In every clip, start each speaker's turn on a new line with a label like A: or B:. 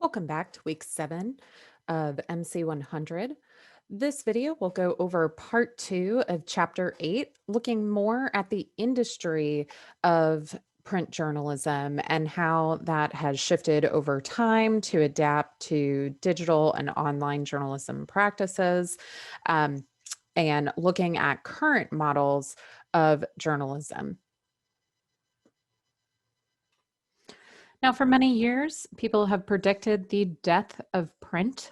A: Welcome back to week 7 of MC 100. This video will go over part 2 of chapter 8, looking more at the industry of print journalism and how that has shifted over time to adapt to digital and online journalism practices, um, and looking at current models of journalism. Now, for many years, people have predicted the death of print.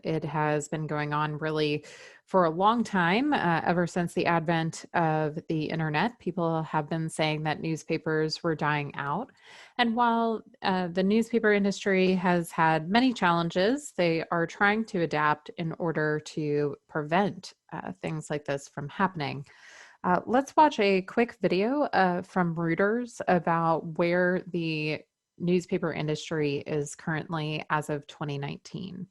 A: It has been going on really for a long time, ever since the advent of the internet. People have been saying that newspapers were dying out. And while the newspaper industry has had many challenges, they are trying to adapt in order to prevent things like this from happening. Let's watch a quick video from Reuters about where the newspaper industry is currently as of 2019.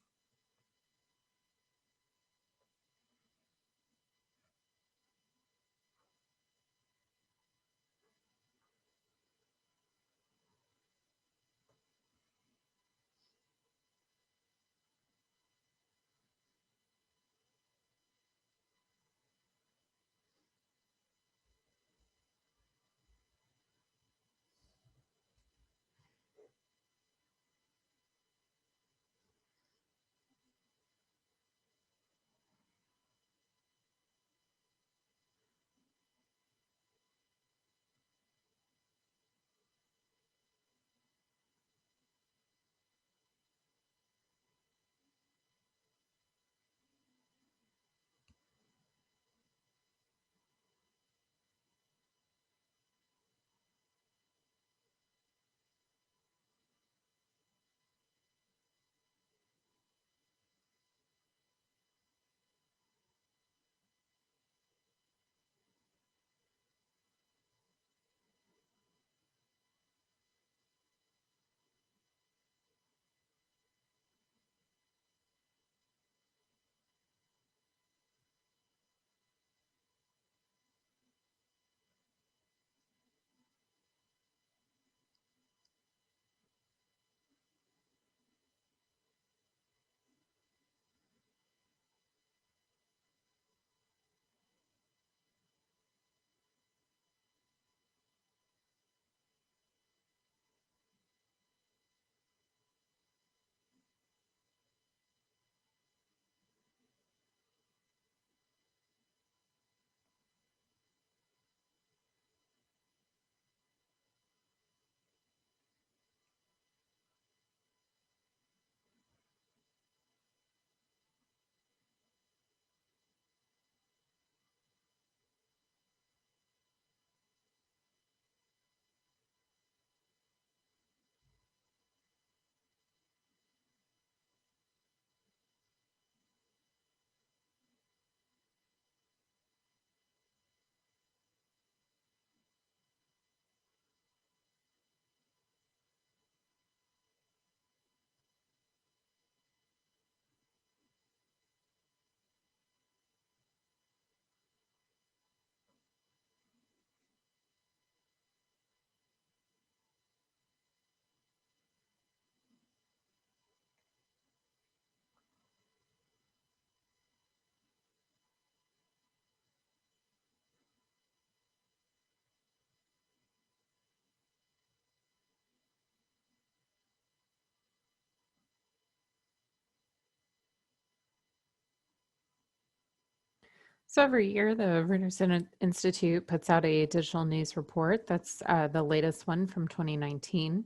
A: So every year, the Readership Institute puts out a digital news report. That's the latest one from 2019.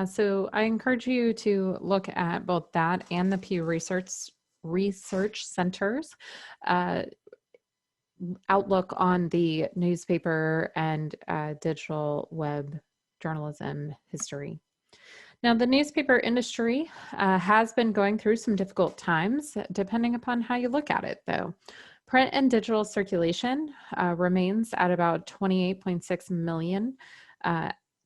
A: So I encourage you to look at both that and the Pew Research Center's uh, outlook on the newspaper and digital web journalism history. Now, the newspaper industry has been going through some difficult times, depending upon how you look at it, though. Print and digital circulation remains at about 28.6 million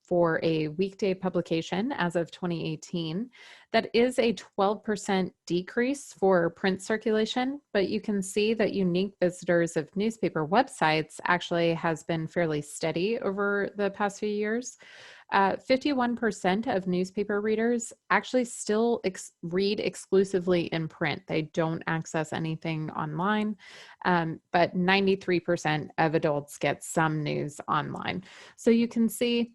A: for a weekday publication as of 2018. That is a 12% decrease for print circulation, but you can see that unique visitors of newspaper websites actually has been fairly steady over the past few years. 51% of newspaper readers actually still read exclusively in print. They don't access anything online, but 93% of adults get some news online. So you can see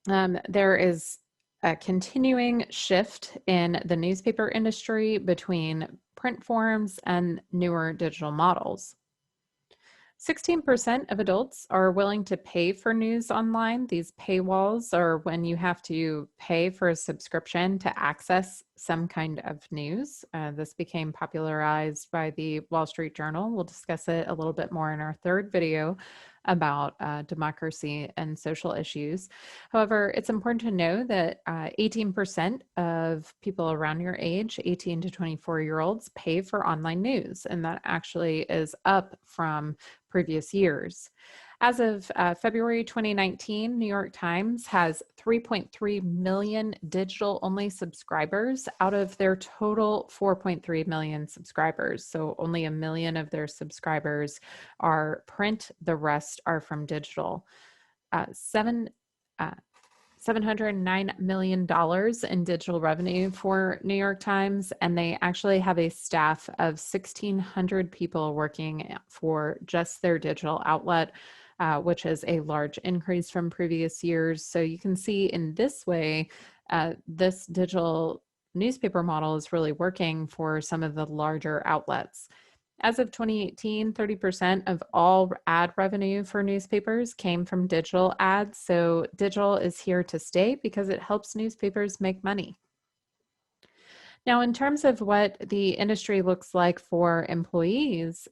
A: there is a continuing shift in the newspaper industry between print forms and newer digital models. 16% of adults are willing to pay for news online. These paywalls are when you have to pay for a subscription to access some kind of news. This became popularized by the Wall Street Journal. We'll discuss it a little bit more in our third video about democracy and social issues. However, it's important to know that 18% of people around your age, 18 to 24-year-olds, pay for online news, and that actually is up from previous years. As of February 2019, New York Times has 3.3 million digital-only subscribers out of their total 4.3 million subscribers. So only 1 million of their subscribers are print, the rest are from digital. $709 million in digital revenue for New York Times, and they actually have a staff of 1,600 people working for just their digital outlet, which is a large increase from previous years. So you can see in this way, this digital newspaper model is really working for some of the larger outlets. As of 2018, 30% of all ad revenue for newspapers came from digital ads. So digital is here to stay because it helps newspapers make money. Now, in terms of what the industry looks like for employees,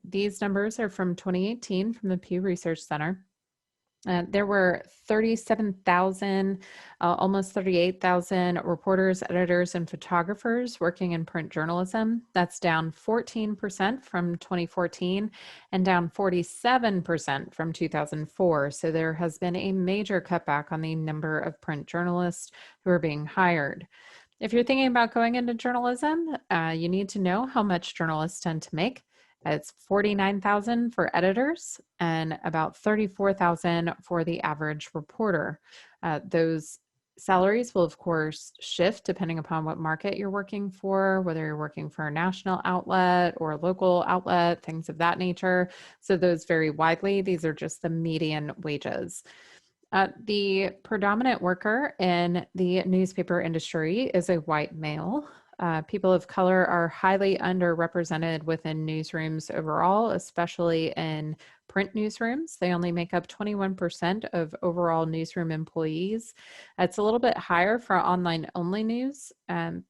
A: these numbers are from 2018 from the Pew Research Center. There were 37,000, almost 38,000 reporters, editors, and photographers working in print journalism. That's down 14% from 2014 and down 47% from 2004. So there has been a major cutback on the number of print journalists who are being hired. If you're thinking about going into journalism, you need to know how much journalists tend to make. It's $49,000 for editors and about $34,000 for the average reporter. Those salaries will, of course, shift depending upon what market you're working for, whether you're working for a national outlet or a local outlet, things of that nature. So those vary widely. These are just the median wages. The predominant worker in the newspaper industry is a white male. People of color are highly underrepresented within newsrooms overall, especially in print newsrooms. They only make up 21% of overall newsroom employees. It's a little bit higher for online-only news,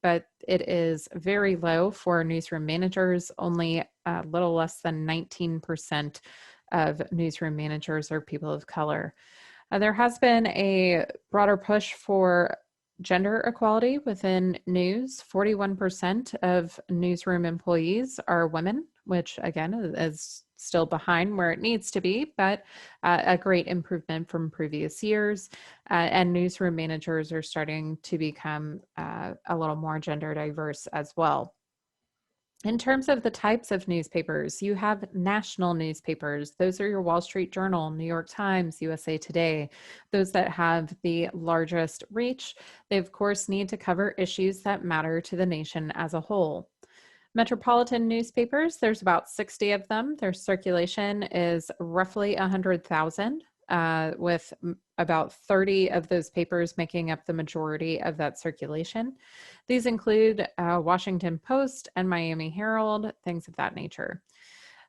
A: but it is very low for newsroom managers. Only a little less than 19% of newsroom managers are people of color. There has been a broader push for gender equality within news. 41% of newsroom employees are women, which again is still behind where it needs to be, but a great improvement from previous years. And newsroom managers are starting to become a little more gender diverse as well. In terms of the types of newspapers, you have national newspapers. Those are your Wall Street Journal, New York Times, USA Today, those that have the largest reach. They, of course, need to cover issues that matter to the nation as a whole. Metropolitan newspapers, there's about 60 of them. Their circulation is roughly 100,000. With about 30 of those papers making up the majority of that circulation. These include Washington Post and Miami Herald, things of that nature.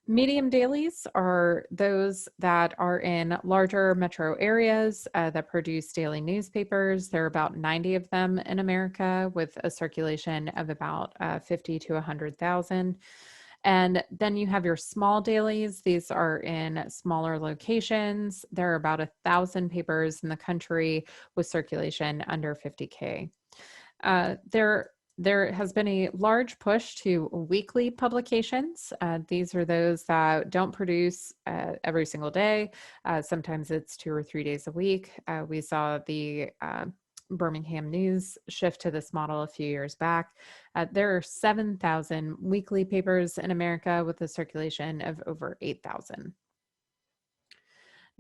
A: Medium dailies are those that are in larger metro areas that produce daily newspapers. There are about 90 of them in America with a circulation of about 50 to 100,000. And then you have your small dailies. These are in smaller locations. There are about 1,000 papers in the country with circulation under 50K. There has been a large push to weekly publications. These are those that don't produce every single day. Sometimes it's 2 or 3 days a week. We saw the Birmingham News shift to this model a few years back. There are 7,000 weekly papers in America with a circulation of over 8,000.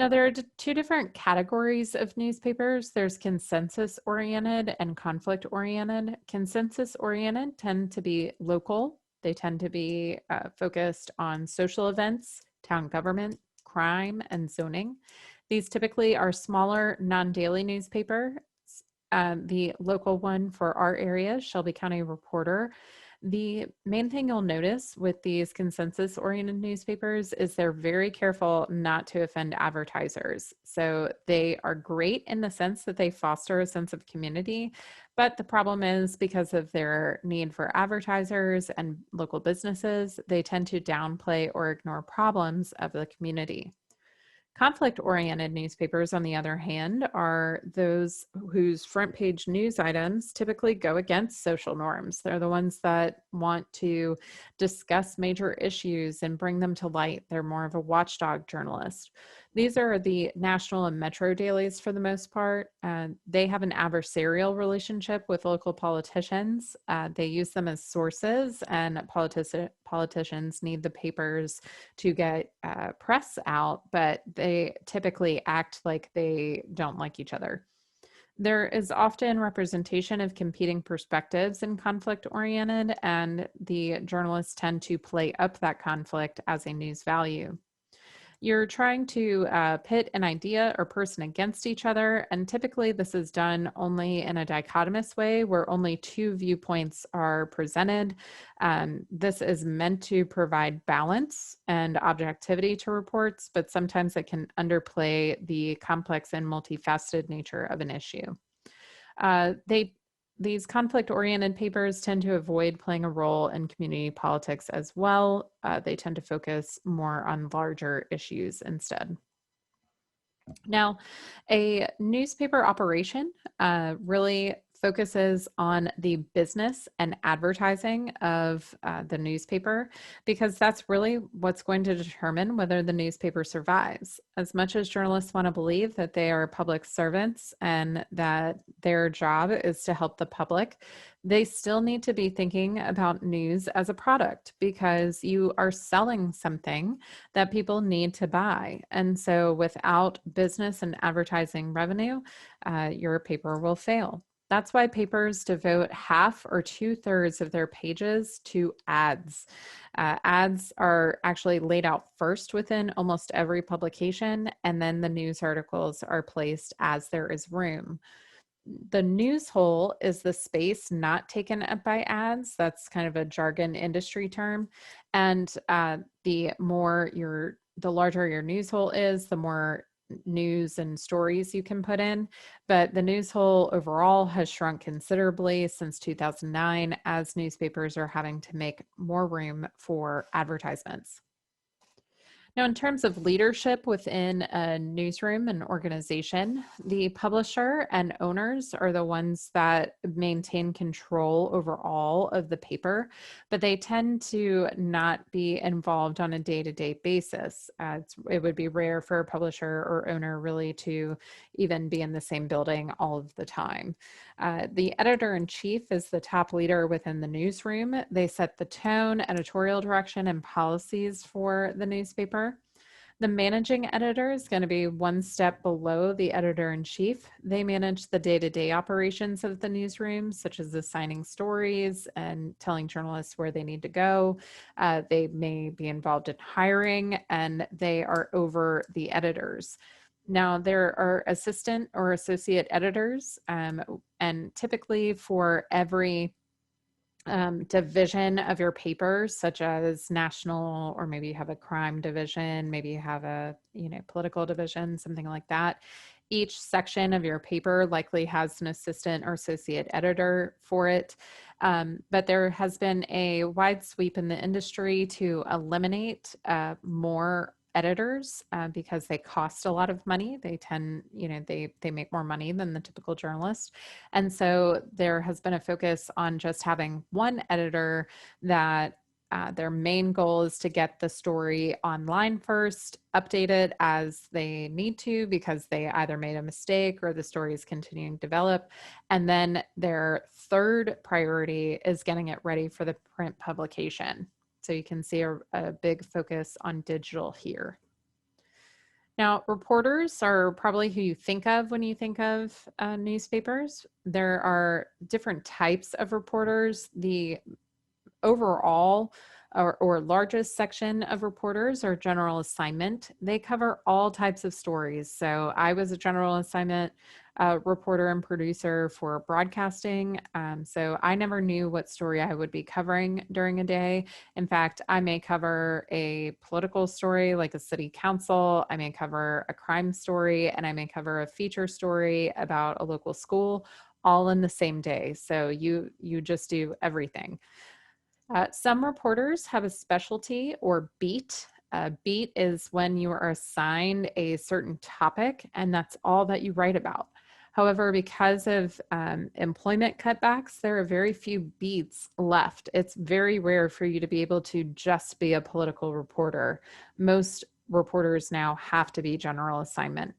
A: Now, there are two different categories of newspapers. There's consensus-oriented and conflict-oriented. Consensus-oriented tend to be local. They tend to be focused on social events, town government, crime, and zoning. These typically are smaller, non-daily newspaper. The local one for our area, Shelby County Reporter. The main thing you'll notice with these consensus-oriented newspapers is they're very careful not to offend advertisers. So they are great in the sense that they foster a sense of community, but the problem is because of their need for advertisers and local businesses, they tend to downplay or ignore problems of the community. Conflict-oriented newspapers, on the other hand, are those whose front page news items typically go against social norms. They're the ones that want to discuss major issues and bring them to light. They're more of a watchdog journalist. These are the national and metro dailies for the most part. They have an adversarial relationship with local politicians. They use them as sources, and politicians need the papers to get press out, but they typically act like they don't like each other. There is often representation of competing perspectives in conflict-oriented, and the journalists tend to play up that conflict as a news value. You're trying to pit an idea or person against each other, and typically this is done only in a dichotomous way where only two viewpoints are presented. This is meant to provide balance and objectivity to reports, but sometimes it can underplay the complex and multifaceted nature of an issue. These conflict-oriented papers tend to avoid playing a role in community politics as well. They tend to focus more on larger issues instead. Now, a newspaper operation really focuses on the business and advertising of the newspaper, because that's really what's going to determine whether the newspaper survives. As much as journalists want to believe that they are public servants and that their job is to help the public, they still need to be thinking about news as a product, because you are selling something that people need to buy. And so without business and advertising revenue, your paper will fail. That's why papers devote half or 2/3 of their pages to ads. Ads are actually laid out first within almost every publication, and then the news articles are placed as there is room. The news hole is the space not taken up by ads. That's kind of a jargon industry term. And the larger your news hole is, the more news and stories you can put in. But the news hole overall has shrunk considerably since 2009 as newspapers are having to make more room for advertisements. Now, in terms of leadership within a newsroom and organization, the publisher and owners are the ones that maintain control over all of the paper, but they tend to not be involved on a day-to-day basis. It would be rare for a publisher or owner really to even be in the same building all of the time. The editor-in-chief is the top leader within the newsroom. They set the tone, editorial direction, and policies for the newspaper. The managing editor is going to be one step below the editor-in-chief. They manage the day-to-day operations of the newsroom, such as assigning stories and telling journalists where they need to go. They may be involved in hiring, and they are over the editors. Now, there are assistant or associate editors, and typically for every division of your paper, such as national, or maybe you have a crime division, maybe you have a political division, something like that. Each section of your paper likely has an assistant or associate editor for it. But there has been a wide sweep in the industry to eliminate more editors because they cost a lot of money. They tend, they make more money than the typical journalist. And so there has been a focus on just having one editor that their main goal is to get the story online first, update it as they need to because they either made a mistake or the story is continuing to develop. And then their third priority is getting it ready for the print publication. So you can see a big focus on digital here. Now, reporters are probably who you think of when you think of newspapers. There are different types of reporters. The overall or largest section of reporters are general assignment. They cover all types of stories. So I was a general assignment reporter and producer for broadcasting. So I never knew what story I would be covering during a day. In fact, I may cover a political story like a city council. I may cover a crime story, and I may cover a feature story about a local school, all in the same day. So you just do everything. Some reporters have a specialty or beat. A beat is when you are assigned a certain topic and that's all that you write about. However, because of employment cutbacks, there are very few beats left. It's very rare for you to be able to just be a political reporter. Most reporters now have to be general assignment.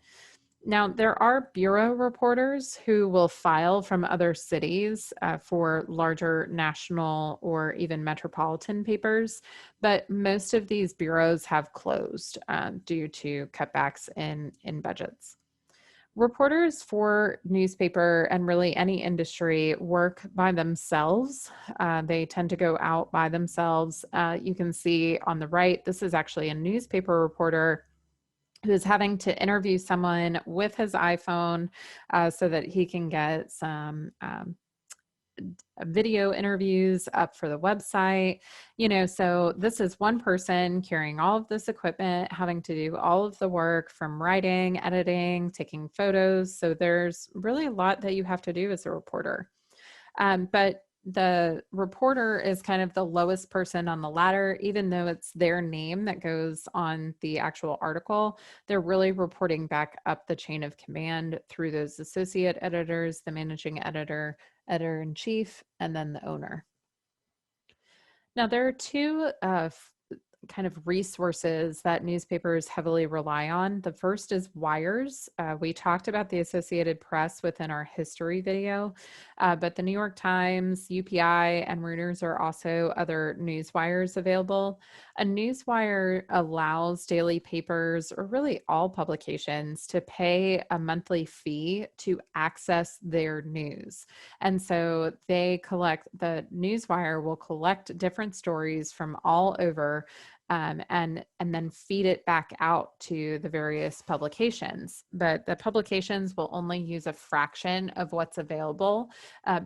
A: Now, there are bureau reporters who will file from other cities for larger national or even metropolitan papers, but most of these bureaus have closed due to cutbacks in budgets. Reporters for newspaper and really any industry work by themselves. They tend to go out by themselves. You can see on the right, this is actually a newspaper reporter who's having to interview someone with his iPhone so that he can get some video interviews up for the website. So this is one person carrying all of this equipment, having to do all of the work from writing, editing, taking photos. So there's really a lot that you have to do as a reporter. But the reporter is kind of the lowest person on the ladder, even though it's their name that goes on the actual article. They're really reporting back up the chain of command through those associate editors, the managing editor, editor-in-chief, and then the owner. Now, there are two kind of resources that newspapers heavily rely on. The first is wires. We talked about the Associated Press within our history video, but the New York Times, UPI, and Reuters are also other news wires available. A news wire allows daily papers, or really all publications, to pay a monthly fee to access their news. And so the news wire will collect different stories from all over and then feed it back out to the various publications. But the publications will only use a fraction of what's available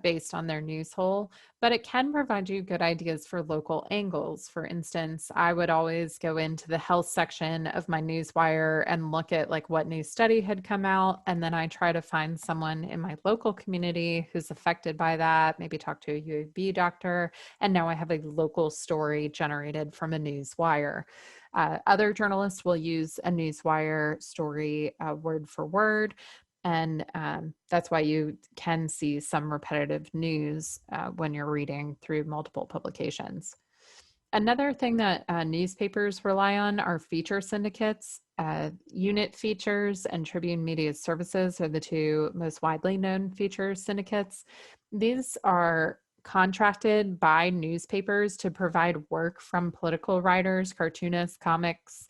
A: based on their news hole, but it can provide you good ideas for local angles. For instance, I would always go into the health section of my newswire and look at like what new study had come out, and then I try to find someone in my local community who's affected by that, maybe talk to a UAB doctor, and now I have a local story generated from a newswire. Other journalists will use a newswire story word for word, and that's why you can see some repetitive news when you're reading through multiple publications. Another thing that newspapers rely on are feature syndicates. Unit Features and Tribune Media Services are the two most widely known feature syndicates. These are contracted by newspapers to provide work from political writers, cartoonists, comics,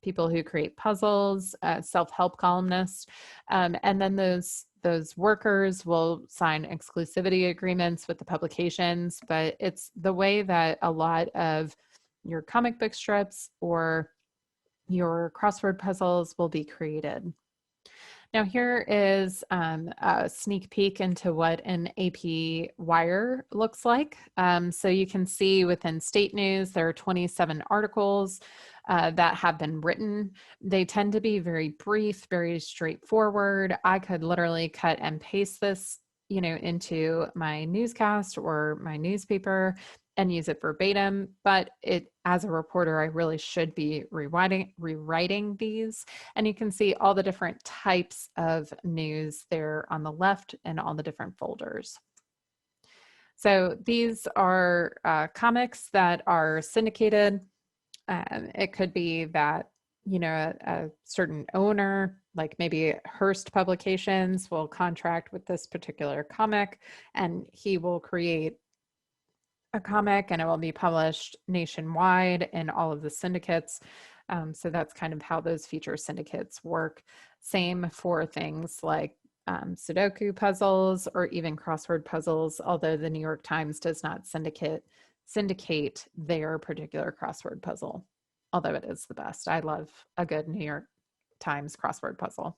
A: people who create puzzles, self-help columnists, and then those workers will sign exclusivity agreements with the publications. But it's the way that a lot of your comic book strips or your crossword puzzles will be created. Now here is a sneak peek into what an AP wire looks like. So you can see within state news, there are 27 articles that have been written. They tend to be very brief, very straightforward. I could literally cut and paste this, into my newscast or my newspaper and use it verbatim, but as a reporter, I really should be rewriting these. And you can see all the different types of news there on the left and all the different folders. So these are comics that are syndicated. It could be that, a certain owner, like maybe Hearst Publications, will contract with this particular comic, and he will create a comic and it will be published nationwide in all of the syndicates. So that's kind of how those feature syndicates work. Same for things like Sudoku puzzles or even crossword puzzles, although the New York Times does not syndicate their particular crossword puzzle, although it is the best. I love a good New York Times crossword puzzle.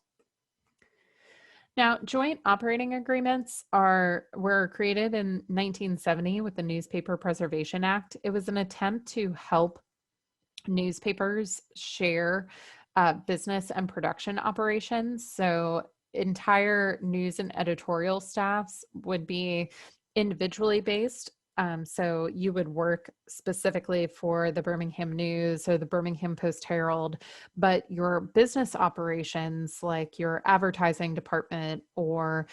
A: Now, joint operating agreements were created in 1970 with the Newspaper Preservation Act. It was an attempt to help newspapers share business and production operations. So entire news and editorial staffs would be individually based. So you would work specifically for the Birmingham News or the Birmingham Post Herald, but your business operations, like your advertising department or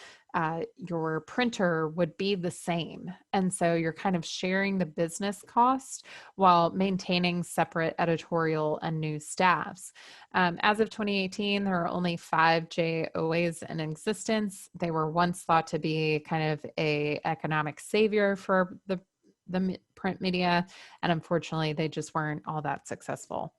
A: your printer, would be the same. And so you're kind of sharing the business cost while maintaining separate editorial and news staffs. As of 2018, there are only 5 JOAs in existence. They were once thought to be kind of an economic savior for the print media, and unfortunately, they just weren't all that successful.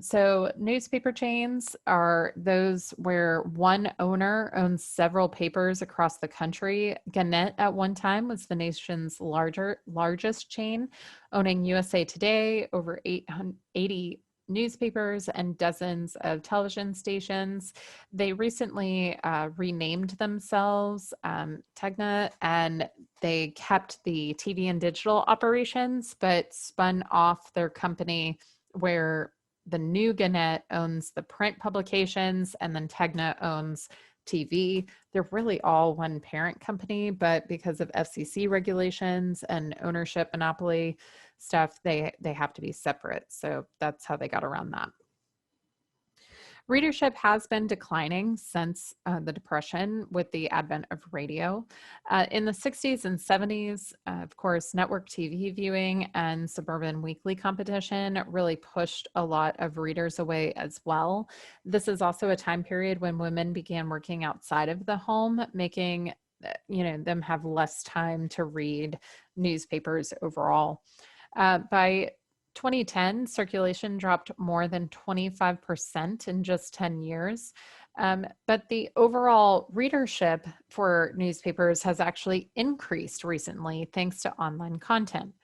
A: So newspaper chains are those where one owner owns several papers across the country. Gannett at one time was the nation's largest chain, owning USA Today, over 880 newspapers and dozens of television stations. They recently renamed themselves Tegna, and they kept the TV and digital operations, but spun off their company where the new Gannett owns the print publications, and then Tegna owns TV. They're really all one parent company, but because of FCC regulations and ownership monopoly stuff, they have to be separate. So that's how they got around that. Readership has been declining since the Depression with the advent of radio. In the 60s and 70s, of course, network TV viewing and suburban weekly competition really pushed a lot of readers away as well. This is also a time period when women began working outside of the home, making them have less time to read newspapers overall. By 2010, circulation dropped more than 25% in just 10 years. But the overall readership for newspapers has actually increased recently thanks to online content.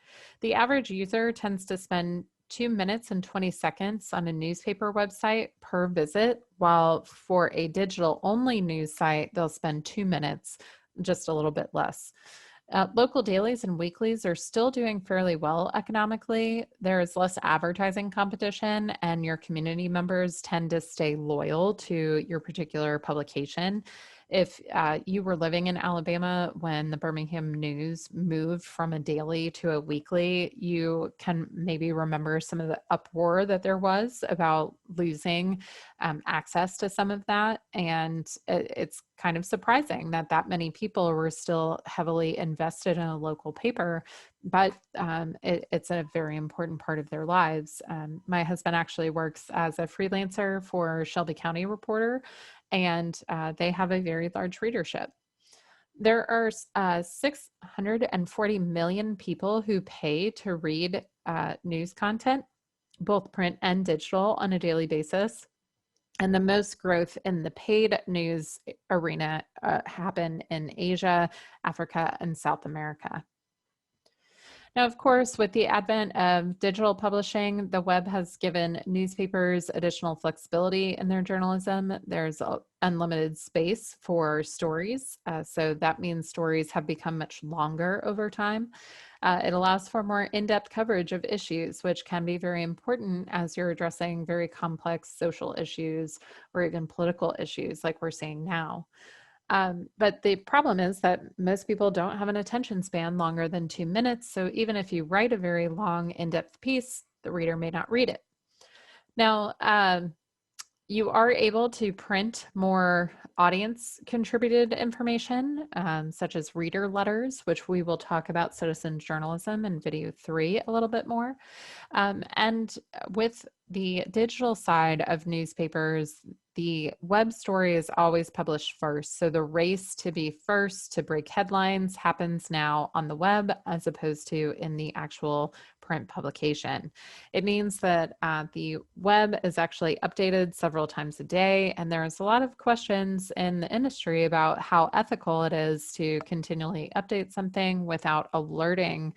A: The average user tends to spend 2 minutes and 20 seconds on a newspaper website per visit, while for a digital-only news site, they'll spend 2 minutes, just a little bit less. Local dailies and weeklies are still doing fairly well economically. There is less advertising competition, and your community members tend to stay loyal to your particular publication. If you were living in Alabama when the Birmingham News moved from a daily to a weekly, you can maybe remember some of the uproar that there was about losing access to some of that. And it's kind of surprising that that many people were still heavily invested in a local paper, but it's a very important part of their lives. My husband actually works as a freelancer for Shelby County Reporter, and they have a very large readership. There are 640 million people who pay to read news content, both print and digital, on a daily basis. And the most growth in the paid news arena happened in Asia, Africa, and South America. Now, of course, with the advent of digital publishing, the web has given newspapers additional flexibility in their journalism. There's unlimited space for stories. So that means stories have become much longer over time. It allows for more in-depth coverage of issues, which can be very important as you're addressing very complex social issues or even political issues like we're seeing now. But the problem is that most people don't have an attention span longer than 2 minutes. So even if you write a very long, in-depth piece, the reader may not read it. Now, you are able to print more audience contributed information, such as reader letters, which we will talk about citizen journalism in video 3 a little bit more. And with the digital side of newspapers, the web story is always published first. So the race to be first to break headlines happens now on the web as opposed to in the actual print publication. It means that the web is actually updated several times a day, and there's a lot of questions in the industry about how ethical it is to continually update something without alerting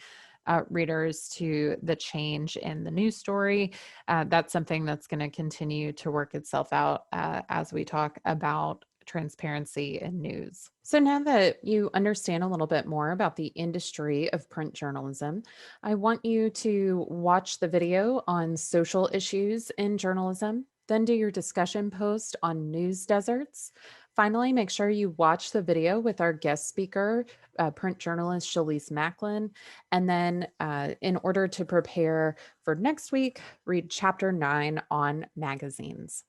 A: readers to the change in the news story. That's something that's going to continue to work itself out as we talk about transparency in news. So now that you understand a little bit more about the industry of print journalism, I want you to watch the video on social issues in journalism, then do your discussion post on news deserts. Finally, make sure you watch the video with our guest speaker, print journalist Shalise Macklin. And then, in order to prepare for next week, read chapter 9 on magazines.